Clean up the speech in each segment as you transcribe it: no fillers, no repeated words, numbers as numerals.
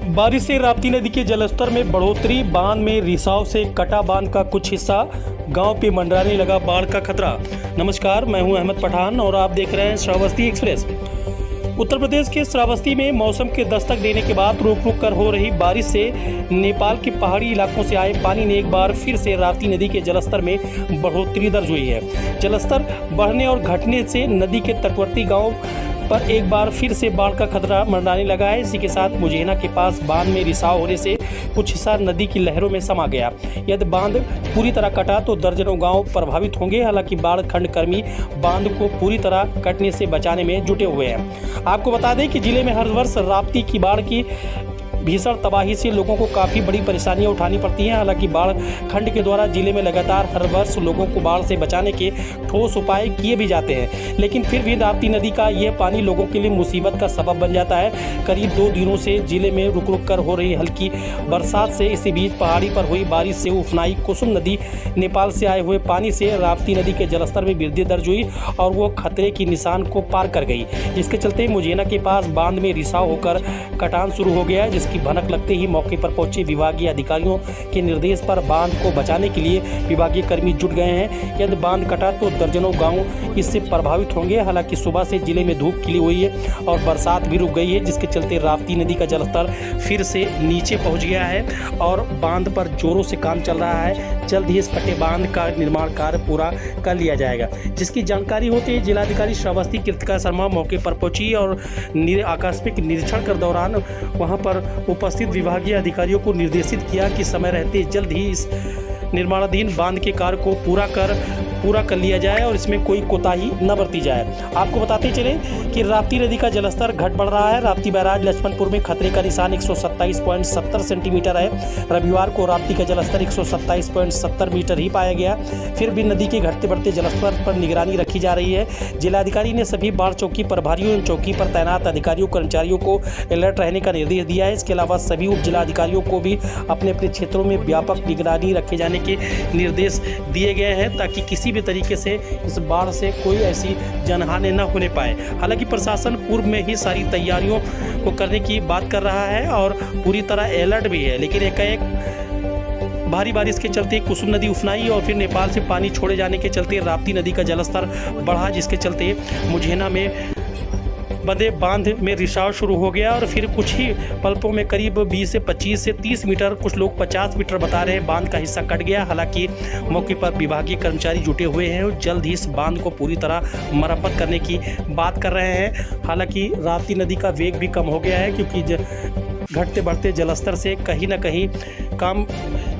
बारिश से राप्ती नदी के जलस्तर में बढ़ोतरी, बांध में रिसाव से कटा बांध का कुछ हिस्सा, गांव पे मंडराने लगा बाढ़ का खतरा। नमस्कार, मैं हूं अहमद पठान और आप देख रहे हैं श्रावस्ती एक्सप्रेस। उत्तर प्रदेश के श्रावस्ती में मौसम के दस्तक देने के बाद रुक रुक कर हो रही बारिश से नेपाल के पहाड़ी इलाकों से आए पानी ने एक बार फिर से राप्ती नदी के जलस्तर में बढ़ोतरी दर्ज हुई है। जलस्तर बढ़ने और घटने से नदी के तटवर्ती गाँव पर एक बार फिर से बाढ़ का खतरा मंडराने लगा है। इसी के साथ मुझेना के पास बांध में रिसाव होने से कुछ हिस्सा नदी की लहरों में समा गया। यदि बांध पूरी तरह कटा तो दर्जनों गांव प्रभावित होंगे। हालांकि बाढ़ खंड कर्मी बांध को पूरी तरह कटने से बचाने में जुटे हुए हैं। आपको बता दें कि जिले में हर वर्ष राप्ती की बाढ़ की भीषण तबाही से लोगों को काफ़ी बड़ी परेशानियां उठानी पड़ती हैं। हालांकि बाढ़ खंड के द्वारा जिले में लगातार हर वर्ष लोगों को बाढ़ से बचाने के ठोस उपाय किए भी जाते हैं, लेकिन फिर भी राप्ती नदी का यह पानी लोगों के लिए मुसीबत का सबब बन जाता है। करीब 2 दिनों से जिले में रुक रुक कर हो रही हल्की बरसात से इसी बीच पहाड़ी पर हुई बारिश से उफनाई कुसुम नदी नेपाल से आए हुए पानी से राप्ती नदी के जलस्तर में वृद्धि दर्ज हुई और वो खतरे की निशान को पार कर गई, जिसके चलते मुझेना के पास बांध में रिसाव होकर कटान शुरू हो गया, जिसकी भनक लगते ही मौके पर पहुंचे विभागीय अधिकारियों के निर्देश पर बांध को बचाने के लिए विभागीय कर्मी जुट गए हैं। यदि बांध कटा तो दर्जनों गांव इससे प्रभावित होंगे। हालांकि सुबह से जिले में धूप खिली हुई है और बरसात भी रुक गई है, जिसके चलते राप्ती नदी का जलस्तर फिर से नीचे पहुंच गया है और बांध पर जोरों से काम चल रहा है। जल्द ही इस कटे बांध का निर्माण कार्य पूरा कर लिया जाएगा, जिसकी जानकारी होते ही जिलाधिकारी श्रावस्ती कृतिका शर्मा मौके पर पहुंची और आकस्मिक निरीक्षण कर दौरान वहां पर उपस्थित विभागीय अधिकारियों को निर्देशित किया कि समय रहते जल्द ही इस निर्माणाधीन बांध के कार्य को पूरा कर लिया जाए और इसमें कोई कोताही न बरती जाए। आपको बताते चले कि राप्ती नदी का जलस्तर घट बढ़ रहा है। राप्ती बैराज लक्ष्मणपुर में खतरे का निशान 127.70 सेंटीमीटर है। रविवार को राप्ती का जलस्तर 127.70 मीटर ही पाया गया। फिर भी नदी के घटते बढ़ते जलस्तर पर निगरानी रखी जा रही है। जिलाधिकारी ने सभी बाढ़ चौकी प्रभारियों एवं चौकी पर तैनात अधिकारियों कर्मचारियों को अलर्ट रहने का निर्देश दिया है। इसके अलावा सभी उप जिलाधिकारियों को भी अपने अपने क्षेत्रों में व्यापक निगरानी रखे जाने के निर्देश दिए गए हैं, ताकि किसी भी तरीके से इस बाढ़ से कोई ऐसी जनहानि न होने पाए। हालांकि प्रशासन पूर्व में ही सारी तैयारियों को करने की बात कर रहा है और पूरी तरह अलर्ट भी है, लेकिन एकाएक भारी बारिश के चलते कुसुम नदी उफनाई और फिर नेपाल से पानी छोड़े जाने के चलते राप्ती नदी का जलस्तर बढ़ा, जिसके चलते मुझेना में बंदे बांध में रिसाव शुरू हो गया और फिर कुछ ही पलकों में करीब 20 से 25 से 30 मीटर, कुछ लोग 50 मीटर बता रहे हैं, बांध का हिस्सा कट गया। हालांकि मौके पर विभागीय कर्मचारी जुटे हुए हैं और जल्द ही इस बांध को पूरी तरह मरम्मत करने की बात कर रहे हैं। हालांकि राप्ती नदी का वेग भी कम हो गया है, क्योंकि घटते बढ़ते जलस्तर से कहीं ना कहीं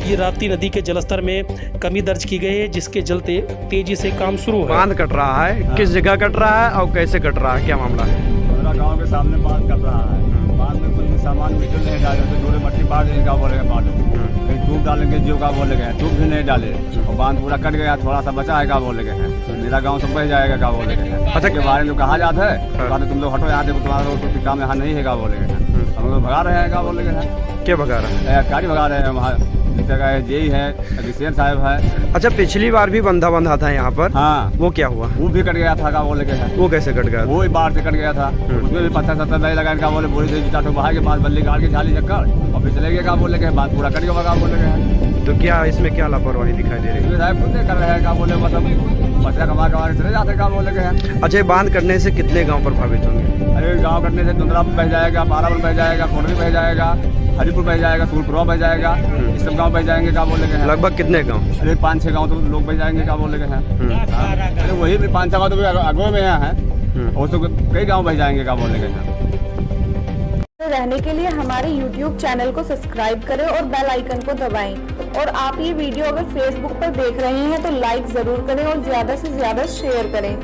ये राप्ती नदी के जलस्तर में कमी दर्ज की गई है, जिसके चलते तेजी से काम शुरू है। बांध कट रहा है। हाँ। किस जगह कट रहा है और कैसे कट रहा है, क्या मामला है? गांव के सामने बांध कट रहा है। बांध में कोई सामान बिल्कुल नहीं डाले, तो जोड़े मट्टी बांध देंगे, बोलेंगे बांध कहीं धूप डालेंगे, जो का बोले गए धूप भी नहीं डाले और बांध पूरा कट गया, थोड़ा सा बचा है, का बोले गए हैं मेरा गाँव सब बह जाएगा, का बोले गए हैं। अच्छा, के बारे में कहा जाता है तुम लोग हटो यहाँ, देखो तुम्हारा काम यहाँ नहीं है, का बोले गए हैं। हम लोग भगा रहे हैं, का बोले गए हैं। क्या भगा रहे हैं? गाड़ी भगा रहे हैं। वहाँ जगह जेई है, अभिषेक साहब है। अच्छा, पिछली बार भी बंधा था यहाँ पर। हाँ, वो क्या हुआ? वो भी कट गया था, का बोले गए हैं। वो कैसे कट गया? वो बाढ़ से कट गया था। उसमें भी 50-70 नहीं लगा, का बोले बोली से चाटो बाहर के पास बल्ली गाड़ के झाली चक्कर और फिर चले गए, का बोले गए बात पूरा कट गया, का बोले गए। तो क्या इसमें क्या लापरवाही दिखाई दे रही है? साहब खुद कर रहे हैं, का बोले मतलब बच्चा कमा चले जाते, का बोले गए। अच्छा, बांध कटने से कितने गाँव प्रभावित होंगे? अरे गाँव कटने से दुंदरा बह जाएगा, पारापुर बह जाएगा, कोडरी बह जाएगा, हरिपुर बह जाएगा, सूरपुरा बह जाएगा, इस सब गाँव बह जाएंगे, का बोले गए। लगभग कितने गाँव? अरे 5-6 गाँव तो लोग बह जाएंगे, का बोले गए हैं। अरे वही भी 5-6 गाँव तो अगवे में यहाँ है और तो कई गाँव बह जाएंगे, का बोले गए हैं। रहने के लिए हमारे YouTube चैनल को सब्सक्राइब करें और बेल आइकन को दबाएं। और आप ये वीडियो अगर Facebook पर देख रहे हैं तो लाइक जरूर करें और ज्यादा से ज्यादा शेयर करें।